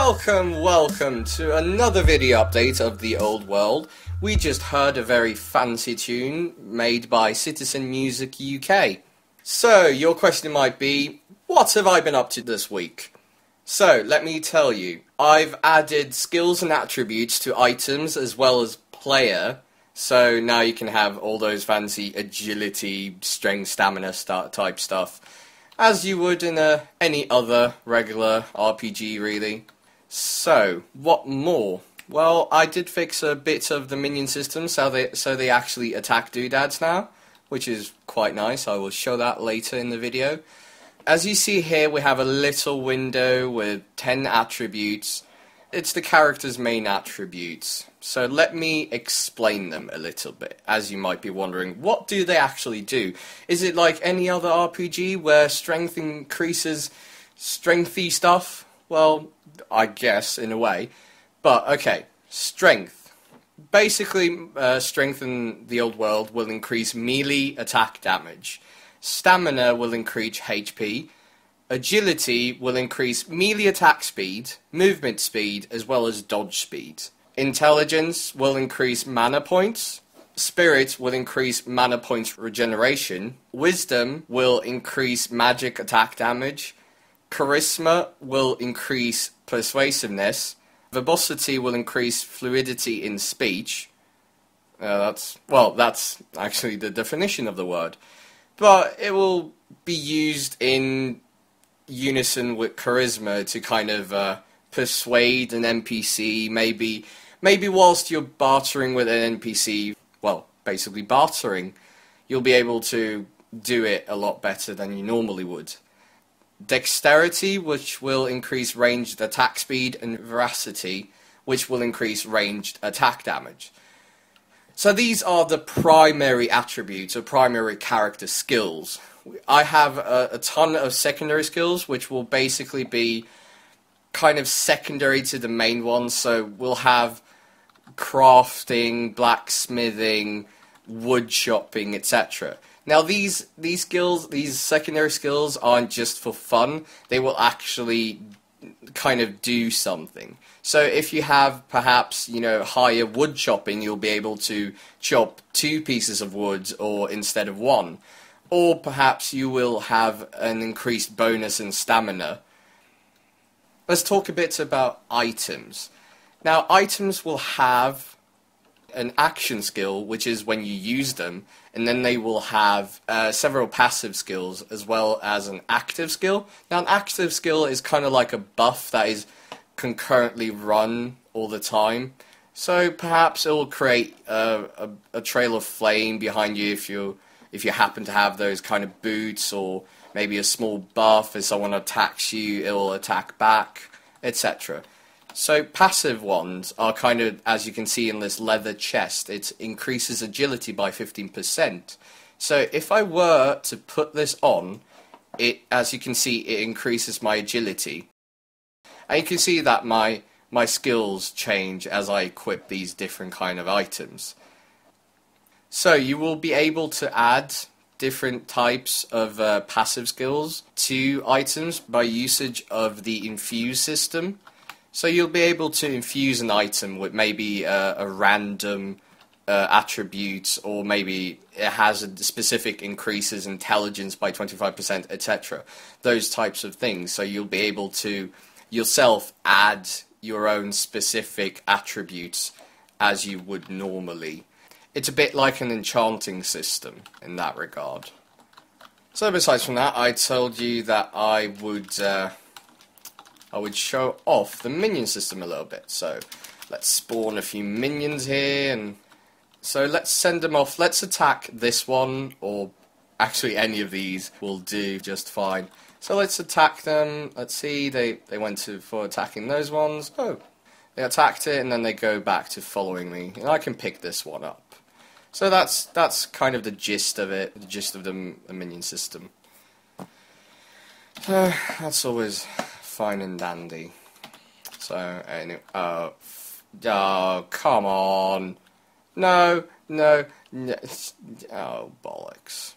Welcome to another video update of the old world. We just heard a very fancy tune made by Citizen Music UK. So, your question might be, what have I been up to this week? So, let me tell you. I've added skills and attributes to items as well as player. So now you can have all those fancy agility, strength, stamina type stuff, as you would in any other regular RPG, really. So, what more? Well, I did fix a bit of the Minion System, so they actually attack doodads now, which is quite nice. I will show that later in the video. As you see here, we have a little window with 10 attributes. It's the character's main attributes. So let me explain them a little bit, as you might be wondering. What do they actually do? Is it like any other RPG where strength increases strengthy stuff? Well, I guess, in a way. But, okay, strength. Basically, strength in the old world will increase melee attack damage. Stamina will increase HP. Agility will increase melee attack speed, movement speed, as well as dodge speed. Intelligence will increase mana points. Spirit will increase mana points regeneration. Wisdom will increase magic attack damage. Charisma will increase persuasiveness. Verbosity will increase fluidity in speech. That's actually the definition of the word. But it will be used in unison with charisma to kind of persuade an NPC, maybe whilst you're bartering with an NPC, well, basically bartering, you'll be able to do it a lot better than you normally would. Dexterity, which will increase ranged attack speed, and veracity, which will increase ranged attack damage. So these are the primary attributes or primary character skills. I have a ton of secondary skills, which will basically be kind of secondary to the main ones. So we'll have crafting, blacksmithing, wood chopping, etc. Now these skills, these secondary skills aren't just for fun. They will actually kind of do something. So if you have perhaps, higher wood chopping, you'll be able to chop 2 pieces of wood or instead of 1. Or perhaps you will have an increased bonus in stamina. Let's talk a bit about items. Now, items will have an action skill, which is when you use them, and then they will have several passive skills as well as an active skill. Now, an active skill is kind of like a buff that is concurrently run all the time. So perhaps it will create a trail of flame behind you if you happen to have those kind of boots, or maybe a small buff. If someone attacks you, it will attack back, etc. So passive ones are kind of, as you can see in this leather chest, it increases agility by 15%. So if I were to put this on, as you can see, it increases my agility. And you can see that my skills change as I equip these different kind of items. So you will be able to add different types of passive skills to items by usage of the infuse system. So you'll be able to infuse an item with maybe a random attribute, or maybe it has a specific increases intelligence by 25%, etc. Those types of things. So you'll be able to yourself add your own specific attributes as you would normally. It's a bit like an enchanting system in that regard. So besides from that, I told you that I would show off the minion system a little bit. So let's spawn a few minions here, and so let's send them off. Let's attack this one, or actually any of these will do just fine. So let's attack them. Let's see, they went for attacking those ones. Oh, they attacked it, and then they go back to following me. And I can pick this one up. So that's kind of the gist of it, the gist of the minion system. So that's always fine and dandy. So anyway, oh, come on, no, oh bollocks.